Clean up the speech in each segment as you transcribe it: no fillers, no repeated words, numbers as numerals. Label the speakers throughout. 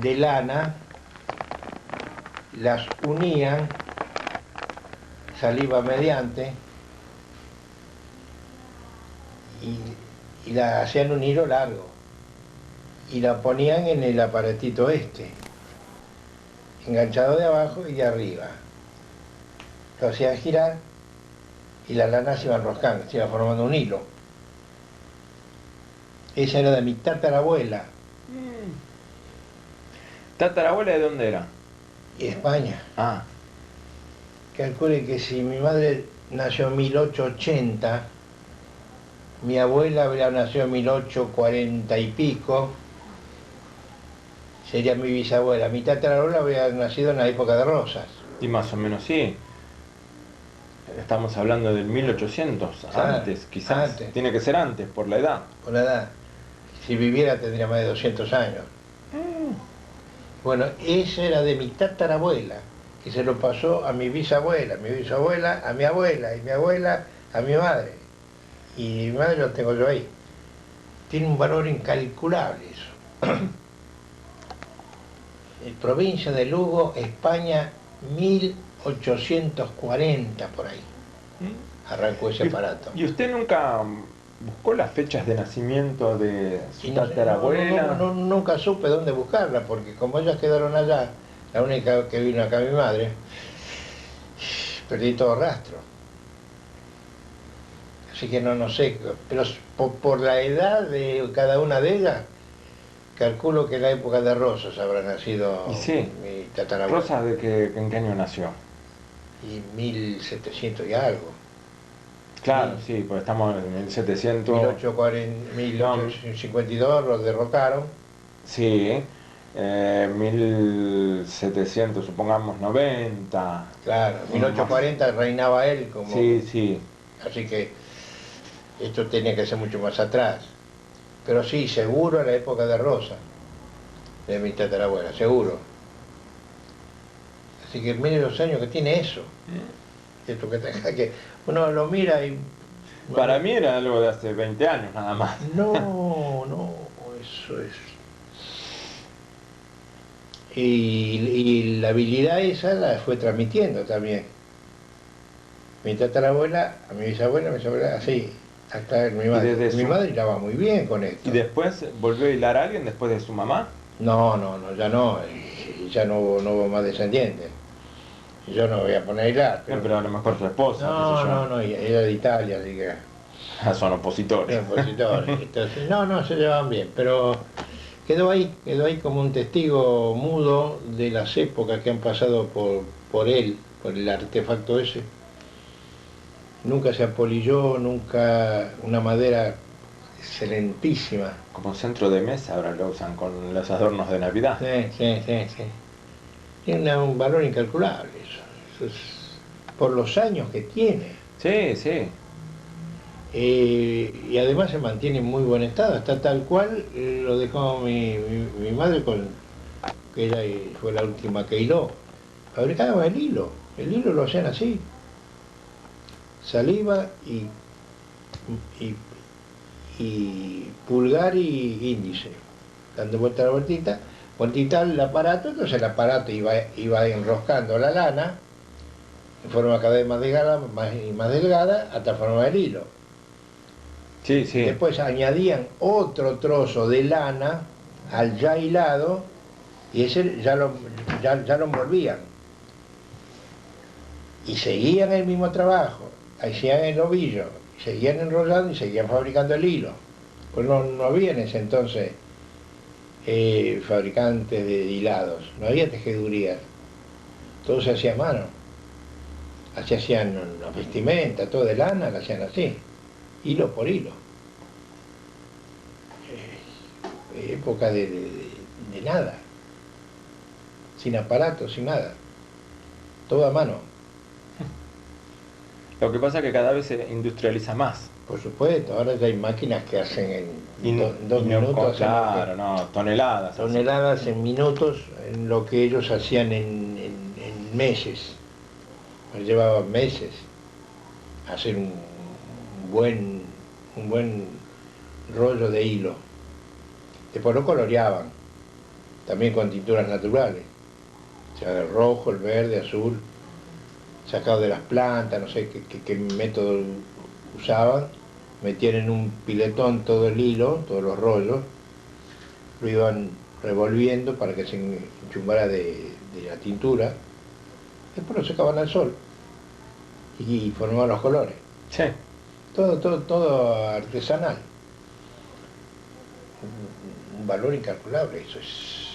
Speaker 1: de lana, las unían, saliva mediante, y la hacían un hilo largo, y la ponían en el aparatito enganchado de abajo y de arriba. Lo hacían girar y la lana se iba enroscando, se iba formando un hilo. Esa era de mi tatarabuela.
Speaker 2: ¿Tatarabuela de dónde era?
Speaker 1: Y España.
Speaker 2: Ah,
Speaker 1: Calcule que si mi madre nació en 1880, mi abuela habría nacido en 1840 y pico, sería mi bisabuela. Mi tatarabuela habría nacido en la época de Rosas.
Speaker 2: y más o menos sí. Estamos hablando del 1800,
Speaker 1: Claro,
Speaker 2: antes, quizás.
Speaker 1: antes.
Speaker 2: Tiene que ser antes, por la edad.
Speaker 1: Por la edad. Si viviera tendría más de 200 años. Bueno, esa era de mi tatarabuela, que se lo pasó a mi bisabuela a mi abuela, y mi abuela a mi madre. Y mi madre lo tengo yo ahí. Tiene un valor incalculable eso. Provincia de Lugo, España, 1840 por ahí. Arrancó ese aparato.
Speaker 2: ¿Y usted nunca buscó las fechas de nacimiento de su
Speaker 1: Y no,
Speaker 2: tatarabuela?
Speaker 1: nunca supe dónde buscarla, porque como ellas quedaron allá, la única que vino acá mi madre, perdí todo rastro. Así que no sé, pero por la edad de cada una de ellas, calculo que en la época de Rosas habrá nacido
Speaker 2: Y sí,
Speaker 1: mi tatarabuela.
Speaker 2: ¿Rosa en qué año nació?
Speaker 1: Y 1700 y algo.
Speaker 2: Claro,
Speaker 1: Sí.
Speaker 2: sí, porque estamos en 1700.
Speaker 1: 1840, 1852 los derrocaron.
Speaker 2: Sí, 1700, supongamos 90.
Speaker 1: Claro, 1840 reinaba él como...
Speaker 2: Sí, sí.
Speaker 1: Así que esto tenía que ser mucho más atrás. Pero sí, seguro en la época de Rosa, de mi tatarabuela, seguro. Así que mire los años que tiene eso. Esto que uno lo mira y...
Speaker 2: Para mí era algo de hace 20 años nada más.
Speaker 1: No, eso es... Y la habilidad esa la fue transmitiendo también. Mi tatarabuela, a mi bisabuela, así, hasta mi madre.
Speaker 2: desde
Speaker 1: Mi
Speaker 2: su-
Speaker 1: madre ya va muy bien con esto.
Speaker 2: ¿Y después volvió a hilar a alguien después de su mamá?
Speaker 1: No, ya no, y ya no hubo más descendientes. Y yo no voy a poner a hilar,
Speaker 2: Pero a lo mejor su esposa, qué sé yo.
Speaker 1: no, y era de Italia, así que
Speaker 2: Son opositores.
Speaker 1: eran opositores. Entonces, no, se llevaban bien, pero quedó ahí como un testigo mudo de las épocas que han pasado por él, por el artefacto ese. Nunca se apolilló, nunca una madera excelentísima.
Speaker 2: Como centro de mesa ahora lo usan con los adornos de Navidad.
Speaker 1: Sí. Tiene un valor incalculable eso es por los años que tiene.
Speaker 2: Sí, sí.
Speaker 1: Y además se mantiene en muy buen estado, está tal cual lo dejó mi madre, que ella fue la última que hiló. Fabricaba el hilo lo hacían así, saliva y pulgar y índice, dando vuelta a la vueltita al aparato, entonces el aparato iba enroscando la lana en forma cada vez más delgada, más delgada, hasta formar el hilo.
Speaker 2: Sí, sí.
Speaker 1: Después añadían otro trozo de lana al ya hilado y ese ya lo envolvían. Y seguían el mismo trabajo, hacían el ovillo, seguían enrollando y seguían fabricando el hilo. Pues no había en ese entonces fabricantes de hilados, no había tejedurías, todo se hacía a mano. Así hacían las vestimentas, todo de lana, lo hacían así, hilo por hilo. Época de nada, sin aparato, sin nada, todo a mano.
Speaker 2: Lo que pasa es que cada vez se industrializa más.
Speaker 1: Por supuesto, ahora ya hay máquinas que hacen en dos
Speaker 2: Y no,
Speaker 1: minutos,
Speaker 2: claro, no, toneladas.
Speaker 1: toneladas en minutos, en lo que ellos hacían en meses. Les llevaba meses hacer un buen rollo de hilo. Después lo coloreaban, también con tinturas naturales, o sea, el rojo, el verde, azul, sacado de las plantas, no sé qué método usaban, metían en un piletón todo el hilo, todos los rollos, lo iban revolviendo para que se enchumbara de la tintura, después lo secaban al sol y formaban los colores.
Speaker 2: Sí.
Speaker 1: Todo artesanal. Un valor incalculable, eso es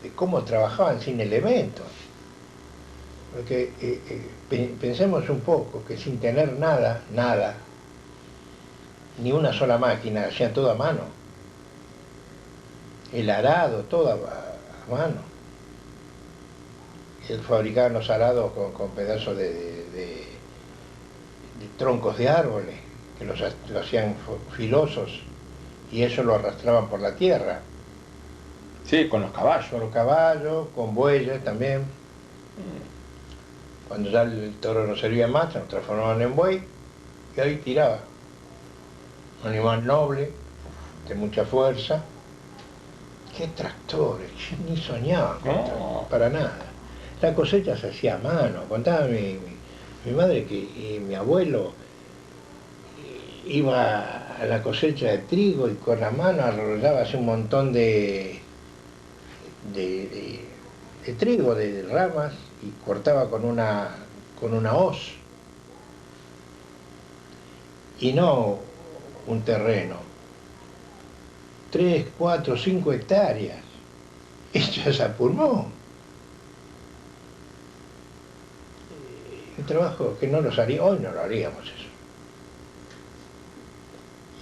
Speaker 1: de cómo trabajaban sin elementos. Porque pensemos un poco que sin tener nada, ni una sola máquina, hacían todo a mano. El arado, todo a mano. Él fabricaban los arados con pedazos de troncos de árboles, que lo hacían filosos, y eso lo arrastraban por la tierra.
Speaker 2: Sí, con los caballos.
Speaker 1: Con los caballos, con bueyes también. Cuando ya el toro no servía más, se nos transformaban en buey, y ahí tiraba. Un animal noble, de mucha fuerza. ¡Qué tractores! Ni soñaban con tractores, para nada. La cosecha se hacía a mano. Contaba mi madre que mi abuelo iba a la cosecha de trigo y con la mano arrollaba así un montón de trigo, de ramas, y cortaba con una hoz. Y no un terreno. 3, 4, 5 hectáreas. Hechas a pulmón. Un trabajo que no lo haría, hoy no lo haríamos eso.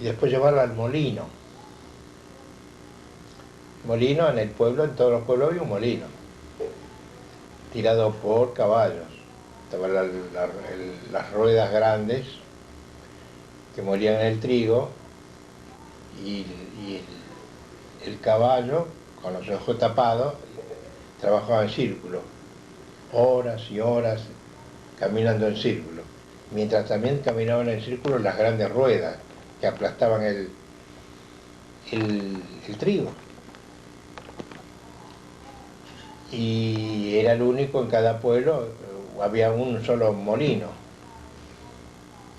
Speaker 1: Y después llevarlo al molino. Molino en el pueblo, en todos los pueblos había un molino, tirado por caballos. Estaban las ruedas grandes que molían el trigo y el caballo, con los ojos tapados, trabajaba en círculo, horas y horas caminando en círculo, mientras también caminaban en círculo las grandes ruedas que aplastaban el trigo. Y era el único en cada pueblo, había un solo molino.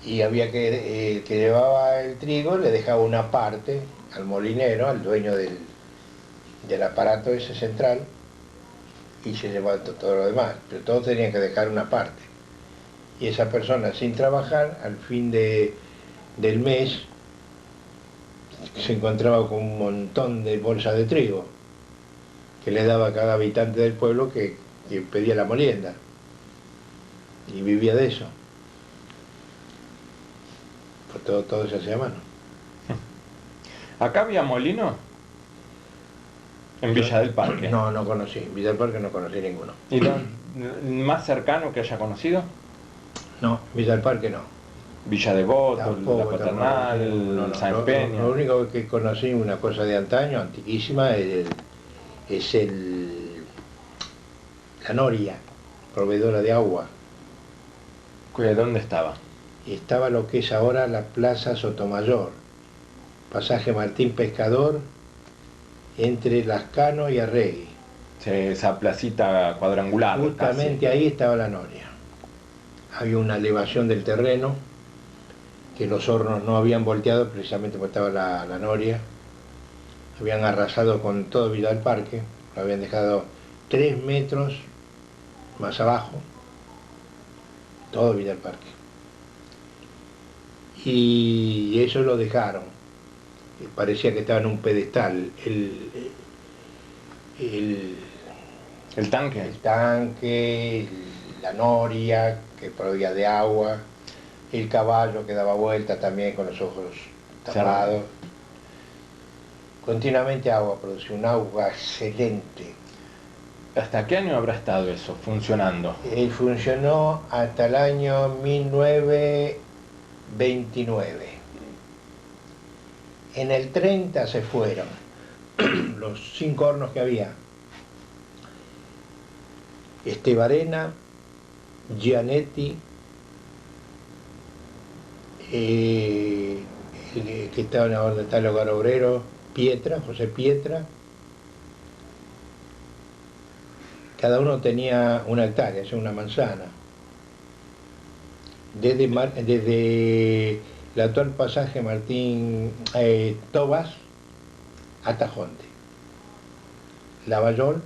Speaker 1: Y había que llevaba el trigo, le dejaba una parte al molinero, al dueño del aparato ese central, y se llevaba todo lo demás, pero todos tenían que dejar una parte. Y esa persona, sin trabajar, al fin del mes, se encontraba con un montón de bolsas de trigo que le daba a cada habitante del pueblo que pedía la molienda, y vivía de eso. Pues todo se hacía a mano.
Speaker 2: ¿Acá había molino? En Villa del Parque.
Speaker 1: No conocí, en Villa del Parque no conocí ninguno.
Speaker 2: ¿Y lo más cercano que haya conocido?
Speaker 1: No, Villa del Parque no.
Speaker 2: Villa Devoto,
Speaker 1: Tampoco,
Speaker 2: La Paternal, San Peña.
Speaker 1: Lo único que conocí, una cosa de antaño, antiquísima, es la Noria, proveedora de agua.
Speaker 2: ¿Dónde estaba?
Speaker 1: Y estaba lo que es ahora la Plaza Sotomayor, pasaje Martín Pescador, entre Lascano y Arregui.
Speaker 2: Esa placita cuadrangular.
Speaker 1: Justamente
Speaker 2: casi.
Speaker 1: ahí estaba la Noria. Había una elevación del terreno, que los hornos no habían volteado precisamente porque estaba la Noria. Habían arrasado con todo Villa del Parque, lo habían dejado 3 metros más abajo, todo Villa del Parque. Y eso lo dejaron. Parecía que estaba en un pedestal.
Speaker 2: ¿El tanque?
Speaker 1: El tanque, la noria que proveía de agua, el caballo que daba vueltas también con los ojos tapados. Continuamente agua, producía un agua excelente.
Speaker 2: ¿Hasta qué año habrá estado eso funcionando?
Speaker 1: Funcionó hasta el año 1929. En el 30 se fueron los 5 hornos que había. Estebarena, Gianetti, que estaban donde está el hogar obrero, Pietra, José Pietra, cada uno tenía una hectárea, es una manzana. Desde el actual pasaje Martín Tobas hasta Jonte. Lavallol,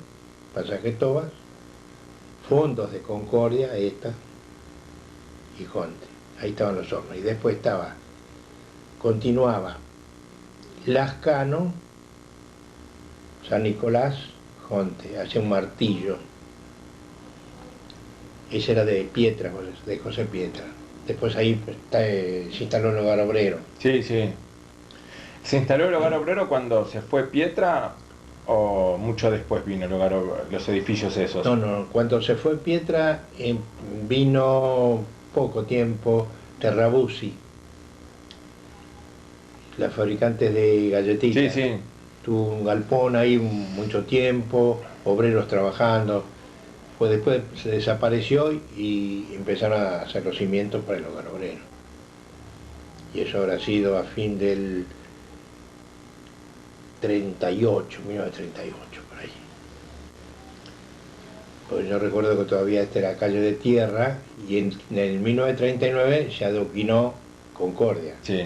Speaker 1: pasaje Tobas, Fondos de Concordia, esta, y Jonte. Ahí estaban los hornos. Y después continuaba Lascano, San Nicolás, Jonte, hacia un martillo. Ese era de Pietra, de José Pietra. Después ahí se instaló el hogar obrero.
Speaker 2: Sí, sí. ¿Se instaló el hogar obrero cuando se fue Pietra o mucho después vino el hogar obrero, los edificios esos?
Speaker 1: No, cuando se fue Pietra vino poco tiempo Terrabuzzi, la fabricante de galletitas.
Speaker 2: Sí, sí.
Speaker 1: Tuvo un galpón ahí mucho tiempo, obreros trabajando. Pues después se desapareció y empezaron a hacer los cimientos para el hogar obrero. Y eso habrá sido a fin del 38, 1938, por ahí. Pues yo recuerdo que todavía esta era calle de tierra y en el 1939 se adoquinó Concordia.
Speaker 2: Sí.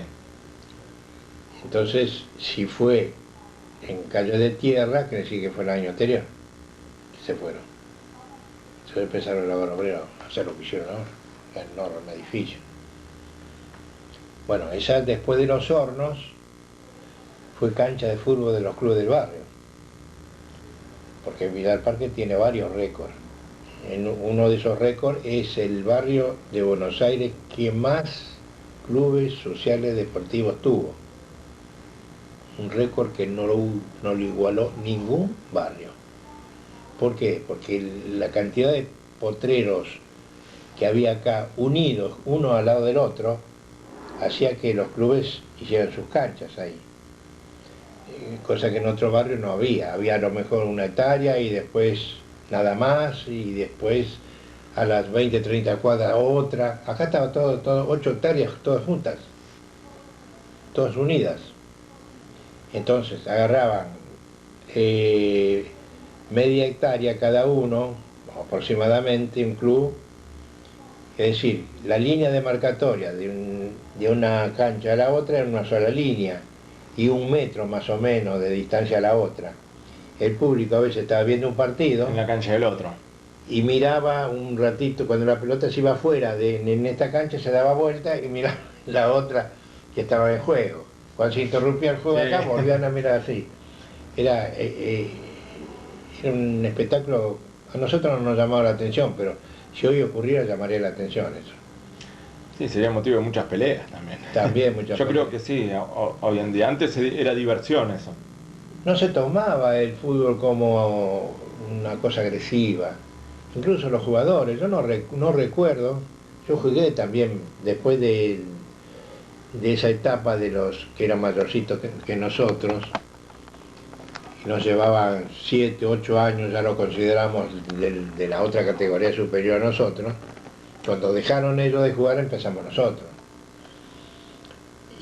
Speaker 1: Entonces, si fue en calle de tierra, quiere decir que fue el año anterior que se fueron. Entonces empezaron el hogar obrero a hacer lo que hicieron ahora, el enorme edificio. Bueno, esa después de los hornos fue cancha de fútbol de los clubes del barrio, porque Villar Parque tiene varios récords. Uno de esos récords es el barrio de Buenos Aires que más clubes sociales deportivos tuvo. Un récord que no lo igualó ningún barrio. ¿Por qué? Porque la cantidad de potreros que había acá unidos uno al lado del otro hacía que los clubes hicieran sus canchas ahí. Cosa que en otro barrio no había. Había a lo mejor una hectárea y después nada más y después a las 20, 30 cuadras otra. Acá estaba todo 8 hectáreas todas juntas, todas unidas. Entonces agarraban media hectárea cada uno, aproximadamente, un club. Es decir, la línea demarcatoria de una cancha a la otra era una sola línea y 1 metro más o menos de distancia a la otra. El público a veces estaba viendo un partido
Speaker 2: En la cancha del otro.
Speaker 1: y miraba un ratito, cuando la pelota se iba afuera en esta cancha se daba vuelta y miraba la otra que estaba en juego. Cuando se interrumpía el juego acá volvían a mirar así. Era un espectáculo, a nosotros no nos llamaba la atención, pero si hoy ocurriera llamaría la atención eso.
Speaker 2: Sí, sería motivo de muchas peleas también.
Speaker 1: También muchas
Speaker 2: Yo
Speaker 1: peleas.
Speaker 2: creo que sí, hoy en día. Antes era diversión eso.
Speaker 1: No se tomaba el fútbol como una cosa agresiva. Incluso los jugadores, yo no recuerdo, yo jugué también después de esa etapa de los que eran mayorcitos que nosotros, y nos llevaban 7, 8 años, ya lo consideramos de la otra categoría superior a nosotros. Cuando dejaron ellos de jugar empezamos nosotros.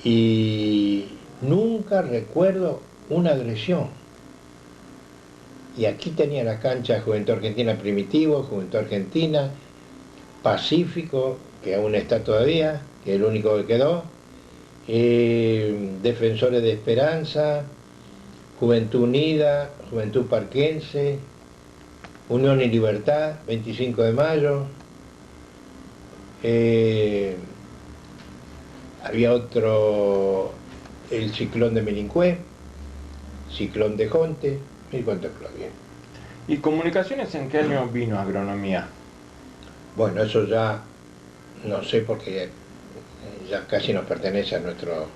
Speaker 1: Y nunca recuerdo una agresión. Y aquí tenía la cancha Juventud Argentina Primitivo, Juventud Argentina, Pacífico, que aún está todavía, que es el único que quedó, Defensores de Esperanza, Juventud Unida, Juventud Parquense, Unión y Libertad, 25 de Mayo, había otro, el Ciclón de Melincué, Ciclón de Jonte, y cuántos clubes había.
Speaker 2: ¿Y comunicaciones en qué año vino agronomía?
Speaker 1: Bueno, eso ya no sé porque ya casi nos pertenece a nuestro...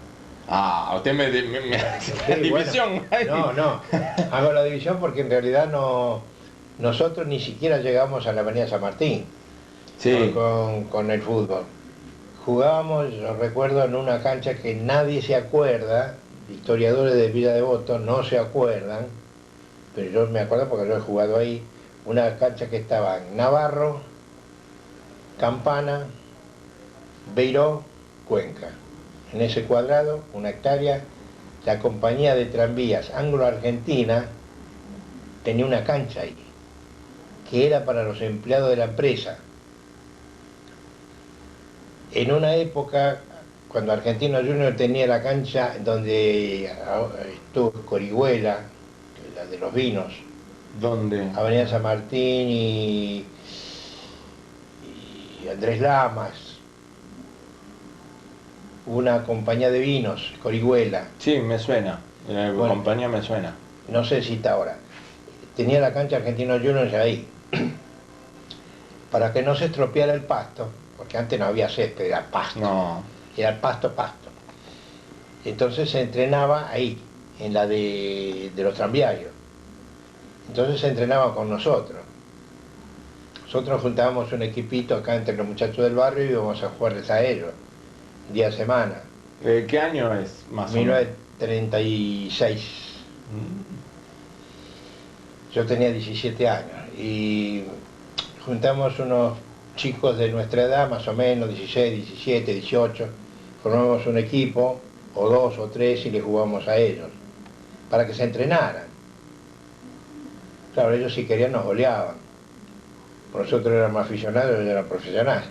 Speaker 2: Ah, usted me hace la
Speaker 1: Sí,
Speaker 2: división.
Speaker 1: bueno, no, hago la división porque en realidad nosotros ni siquiera llegamos a la Avenida San Martín
Speaker 2: Sí.
Speaker 1: con el fútbol. Jugábamos, yo recuerdo, en una cancha que nadie se acuerda, historiadores de Villa Devoto no se acuerdan, pero yo me acuerdo porque yo he jugado ahí, una cancha que estaba en Navarro, Campana, Beiró, Cuenca. En ese cuadrado, 1 hectárea, la compañía de tranvías Anglo-Argentina tenía una cancha ahí. que era para los empleados de la empresa. En una época, cuando Argentino Junior tenía la cancha donde estuvo Corihuela, la de los vinos,
Speaker 2: ¿Dónde?
Speaker 1: Avenida San Martín y Andrés Lamas, una compañía de vinos, Corihuela,
Speaker 2: Sí, me suena. La
Speaker 1: Bueno.
Speaker 2: compañía me suena.
Speaker 1: no sé si está ahora, tenía la cancha Argentino Junior ahí, para que no se estropeara el pasto, porque antes no había césped, era pasto,
Speaker 2: No.
Speaker 1: era el pasto. Entonces se entrenaba ahí, en la de los tranviarios. Entonces se entrenaba con nosotros. Nosotros juntábamos un equipito acá entre los muchachos del barrio y íbamos a jugarles a ellos, día a semana.
Speaker 2: ¿Qué año es más o menos?
Speaker 1: 1936.
Speaker 2: Mm.
Speaker 1: Yo tenía 17 años y juntamos unos chicos de nuestra edad, más o menos, 16, 17, 18, formamos un equipo, o dos o tres, y les jugamos a ellos, para que se entrenaran. Claro, ellos si querían nos goleaban. Nosotros éramos aficionados, ellos eran profesionales.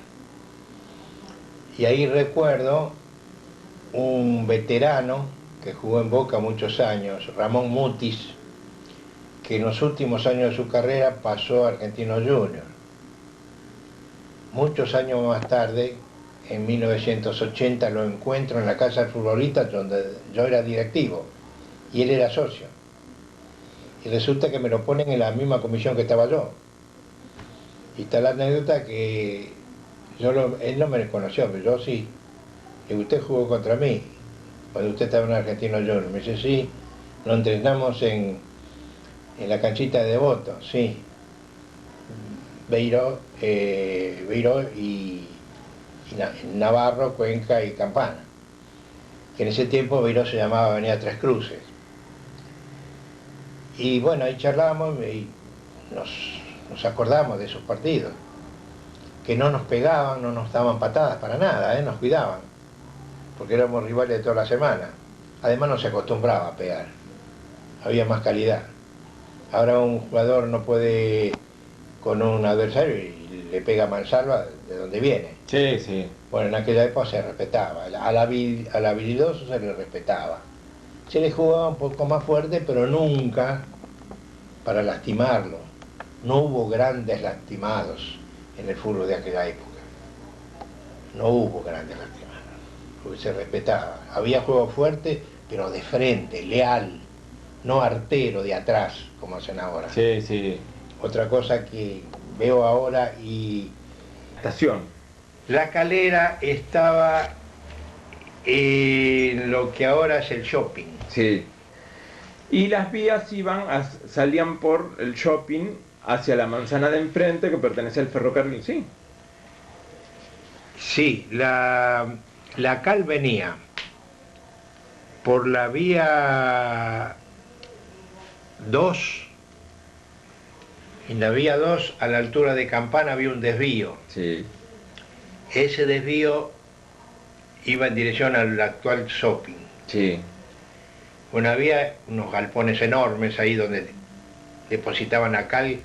Speaker 1: Y ahí recuerdo un veterano que jugó en Boca muchos años, Ramón Mutis, que en los últimos años de su carrera pasó a Argentino Junior. Muchos años más tarde, en 1980, lo encuentro en la casa del futbolista donde yo era directivo y él era socio. Y resulta que me lo ponen en la misma comisión que estaba yo. Y está la anécdota que él no me conoció, pero yo sí. Y usted jugó contra mí, cuando usted estaba en Argentino Junior. Me dice, sí, nos entrenamos en la canchita de Devoto, sí. Beiró y Navarro, Cuenca y Campana. Que en ese tiempo Beiró se llamaba Avenida Tres Cruces. Y bueno, ahí charlamos y nos acordamos de esos partidos. Que no nos pegaban, no nos daban patadas para nada, nos cuidaban. Porque éramos rivales de toda la semana. Además no se acostumbraba a pegar. Había más calidad. Ahora un jugador no puede con un adversario y le pega mansalva de donde viene.
Speaker 2: Sí, sí.
Speaker 1: Bueno, en aquella época se respetaba, al habilidoso se le respetaba. Se le jugaba un poco más fuerte, pero nunca para lastimarlo. No hubo grandes lastimados en el fútbol de aquella época. No hubo grandes lastimados, porque se respetaba. Había juego fuerte, pero de frente, leal, no artero de atrás, como hacen ahora.
Speaker 2: Sí, sí.
Speaker 1: Otra cosa que veo ahora y...
Speaker 2: Estación.
Speaker 1: La Calera estaba en lo que ahora es el shopping.
Speaker 2: Sí. Y las vías salían por el shopping hacia la manzana de enfrente que pertenece al ferrocarril, sí.
Speaker 1: Sí, la Cal venía por la vía 2. En la vía 2, a la altura de Campana, había un desvío.
Speaker 2: Sí.
Speaker 1: Ese desvío iba en dirección al actual shopping.
Speaker 2: Sí.
Speaker 1: Bueno, había unos galpones enormes ahí donde depositaban la cal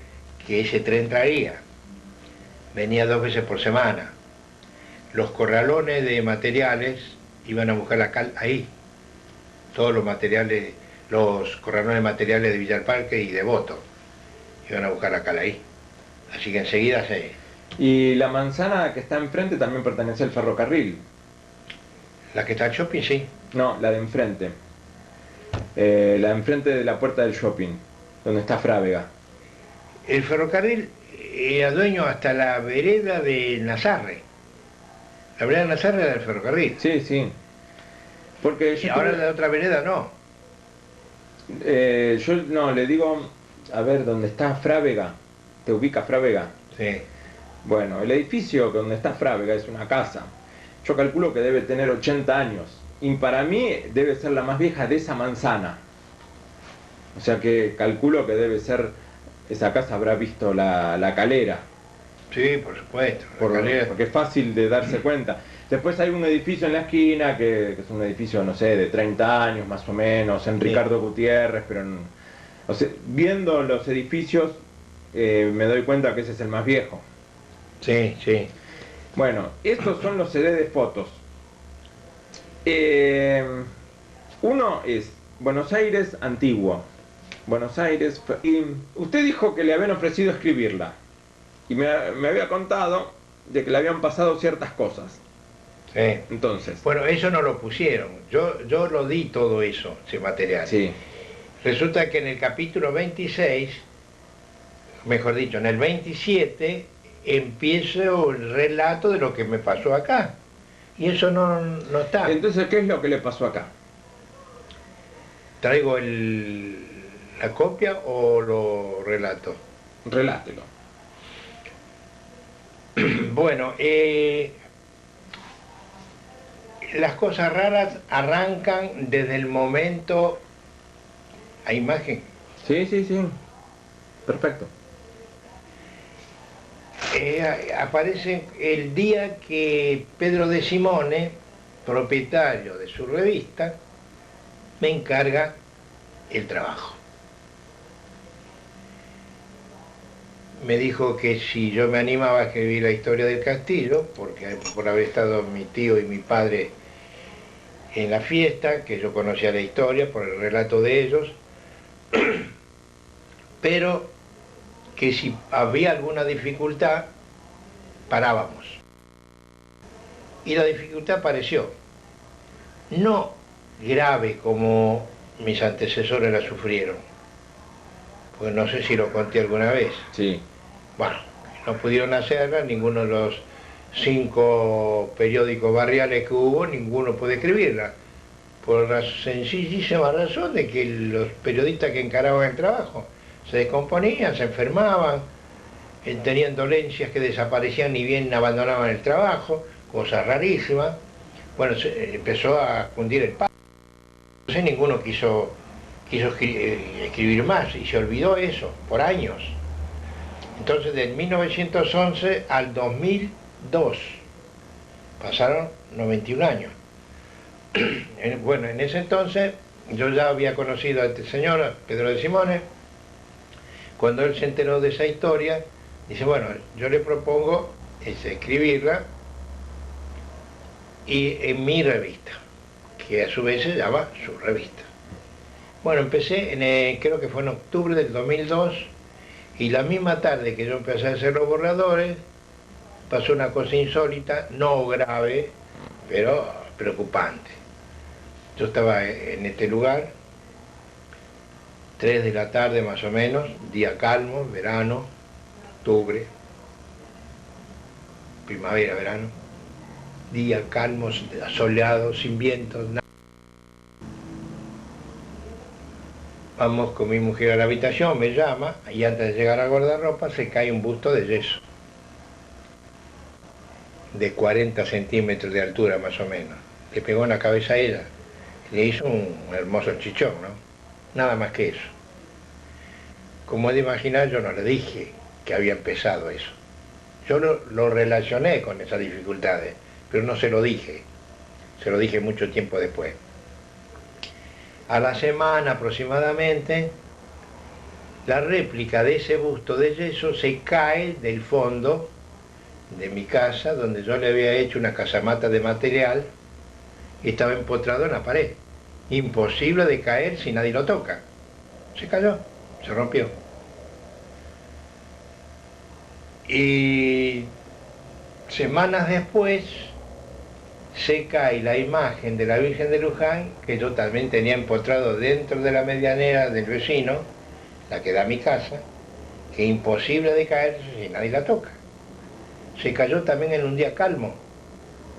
Speaker 1: que ese tren traía. Venía 2 veces por semana. Los corralones de materiales iban a buscar la cal ahí. Todos los materiales, los corralones de materiales de Villa Parque y de Devoto iban a buscar la cal ahí. Así que enseguida se...
Speaker 2: Y la manzana que está enfrente también pertenece al ferrocarril.
Speaker 1: ¿La que está en shopping? Sí.
Speaker 2: No, la de enfrente. La de enfrente de la puerta del shopping, donde está Frávega.
Speaker 1: El ferrocarril era dueño hasta la vereda de Nazarre. La vereda de Nazarre era del ferrocarril.
Speaker 2: Sí, sí. Porque
Speaker 1: Y ahora la otra vereda no.
Speaker 2: yo no, le digo, a ver, ¿dónde está Frávega? ¿Te ubica Frávega?
Speaker 1: Sí.
Speaker 2: Bueno, el edificio donde está Frávega es una casa. Yo calculo que debe tener 80 años. Y para mí debe ser la más vieja de esa manzana. O sea que calculo que debe ser, esa casa habrá visto la Calera.
Speaker 1: Sí, por supuesto. Calera.
Speaker 2: Porque es fácil de darse cuenta. Después hay un edificio en la esquina que es un edificio, no sé, de 30 años más o menos, en
Speaker 1: Sí.
Speaker 2: Ricardo Gutiérrez, pero o sea, viendo los edificios me doy cuenta que ese es el más viejo.
Speaker 1: Sí, sí.
Speaker 2: Bueno, estos son los CD de fotos. Uno es Buenos Aires antiguo. Buenos Aires. Y usted dijo que le habían ofrecido escribirla. Y me había contado de que le habían pasado ciertas cosas.
Speaker 1: Sí.
Speaker 2: Entonces.
Speaker 1: Bueno, eso no lo pusieron. Yo lo di todo eso, ese material.
Speaker 2: Sí.
Speaker 1: Resulta que en el capítulo 26, mejor dicho, en el 27, empieza el relato de lo que me pasó acá. Y eso no está.
Speaker 2: Entonces, ¿qué es lo que le pasó acá?
Speaker 1: ¿Traigo la copia o lo relato?
Speaker 2: Relátelo.
Speaker 1: Bueno, las cosas raras arrancan desde el momento... ¿Hay imagen?
Speaker 2: Sí, sí, sí. Perfecto.
Speaker 1: Aparece el día que Pedro de Simone, propietario de su revista, me encarga el trabajo. Me dijo que si yo me animaba a escribir la historia del castillo, porque por haber estado mi tío y mi padre en la fiesta, que yo conocía la historia por el relato de ellos, pero que si había alguna dificultad, parábamos. Y la dificultad apareció. No grave como mis antecesores la sufrieron, pues no sé si lo conté alguna vez.
Speaker 2: Sí.
Speaker 1: Bueno, no pudieron hacerla, ninguno de los 5 periódicos barriales que hubo, ninguno puede escribirla, por la sencillísima razón de que los periodistas que encaraban el trabajo se descomponían, se enfermaban, tenían dolencias que desaparecían ni bien abandonaban el trabajo, cosas rarísimas. Bueno, empezó a cundir el pánico. Entonces ninguno quiso escribir más y se olvidó eso por años. Entonces, del 1911 al 2002 pasaron 91 años. Bueno, en ese entonces yo ya había conocido a este señor, a Pedro de Simone. Cuando él se enteró de esa historia, dice, bueno, yo le propongo escribirla y en mi revista, que a su vez se llama su revista. Bueno, empecé, creo que fue en octubre del 2002, y la misma tarde que yo empecé a hacer los borradores, pasó una cosa insólita, no grave, pero preocupante. Yo estaba en este lugar, 3 de la tarde más o menos, día calmo, verano, octubre, primavera, verano, día calmo, soleado, sin vientos, nada. Vamos con mi mujer a la habitación, me llama, y antes de llegar al guardarropa se cae un busto de yeso, de 40 centímetros de altura más o menos. Le pegó en la cabeza a ella, le hizo un hermoso chichón, ¿no? Nada más que eso. Como he de imaginar, yo no le dije que había empezado eso. Yo lo relacioné con esas dificultades, pero no se lo dije mucho tiempo después. A la semana aproximadamente, la réplica de ese busto de yeso se cae del fondo de mi casa, donde yo le había hecho una casamata de material, y estaba empotrado en la pared. Imposible de caer si nadie lo toca. Se cayó, se rompió. Y semanas después se cae la imagen de la Virgen de Luján, que yo también tenía empotrado dentro de la medianera del vecino, la que da a mi casa, que es imposible de caer si nadie la toca. Se cayó también en un día calmo,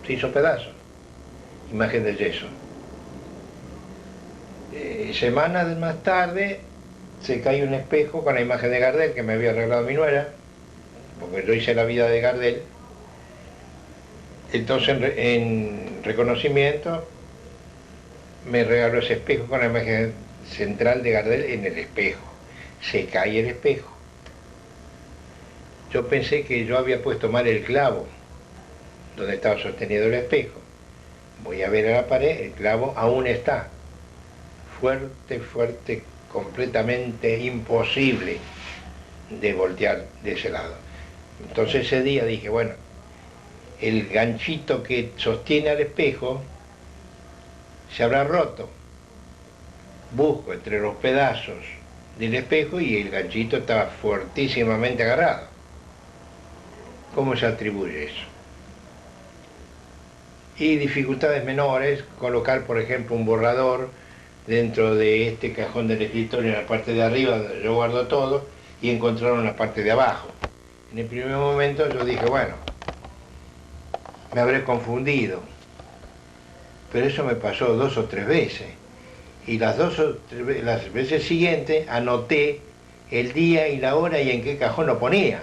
Speaker 1: se hizo pedazos, imagen del yeso. Semanas más tarde se cae un espejo con la imagen de Gardel que me había arreglado mi nuera, porque yo hice la vida de Gardel. Entonces, en reconocimiento, me regaló ese espejo con la imagen central de Gardel en el espejo. Se cae el espejo. Yo pensé que yo había puesto mal el clavo donde estaba sostenido el espejo. Voy a ver a la pared, el clavo aún está. Fuerte, fuerte, completamente imposible. de voltear de ese lado. Entonces ese día dije, bueno, el ganchito que sostiene al espejo se habrá roto. Busco entre los pedazos del espejo y el ganchito estaba fuertísimamente agarrado. ¿Cómo se atribuye eso? Y dificultades menores, colocar por ejemplo un borrador dentro de este cajón del escritorio en la parte de arriba donde yo guardo todo y encontraron en la parte de abajo. En el primer momento yo dije, bueno, me habré confundido, pero eso me pasó 2 o 3 veces. Y las las veces siguientes anoté el día y la hora y en qué cajón lo ponía.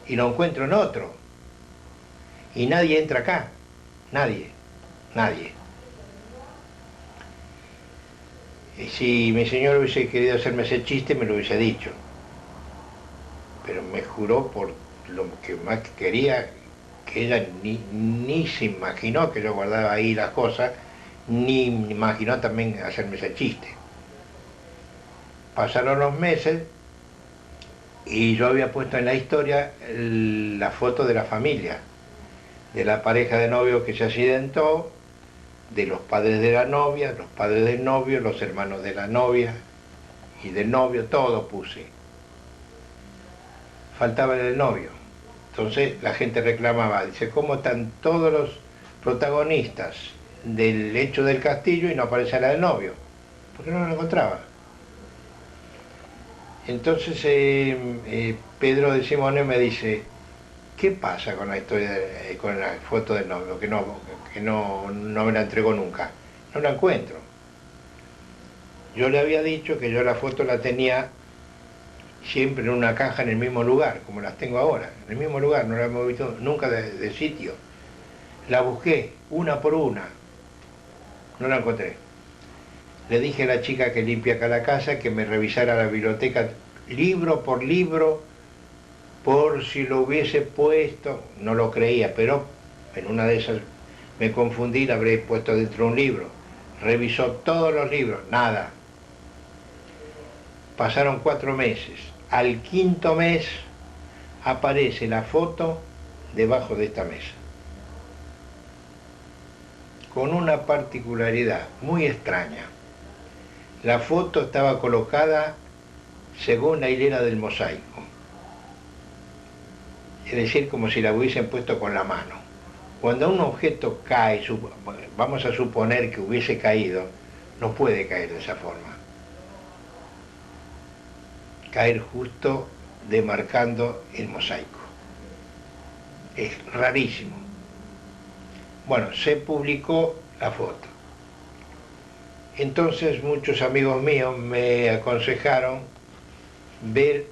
Speaker 1: Y lo encuentro en otro. Y nadie entra acá. Nadie. Nadie. Y si mi señor hubiese querido hacerme ese chiste, me lo hubiese dicho. Pero me juró por lo que más quería, que ella ni se imaginó que yo guardaba ahí las cosas, ni imaginó también hacerme ese chiste. Pasaron los meses y yo había puesto en la historia la foto de la familia, de la pareja de novios que se accidentó, de los padres de la novia, los padres del novio, los hermanos de la novia y del novio, todo puse. Faltaba el del novio. Entonces la gente reclamaba, dice, ¿cómo están todos los protagonistas del hecho del castillo y no aparece la del novio? Porque no lo encontraba. Entonces Pedro de Simone me dice, ¿qué pasa con la historia, con la foto del novio? Que no me la entregó nunca. No la encuentro. Yo le había dicho que yo la foto la tenía siempre en una caja en el mismo lugar, como las tengo ahora, en el mismo lugar, no la he movido nunca de sitio. La busqué una por una, no la encontré. Le dije a la chica que limpia acá la casa que me revisara la biblioteca libro por libro, por si lo hubiese puesto, no lo creía, pero en una de esas me confundí, la habré puesto dentro de un libro. Revisó todos los libros, nada. Pasaron 4 meses. Al 5.º mes aparece la foto debajo de esta mesa. Con una particularidad muy extraña. La foto estaba colocada según la hilera del mosaico. Es decir, como si la hubiesen puesto con la mano. Cuando un objeto cae, vamos a suponer que hubiese caído, no puede caer de esa forma. Caer justo demarcando el mosaico. Es rarísimo. Bueno, se publicó la foto. Entonces muchos amigos míos me aconsejaron ver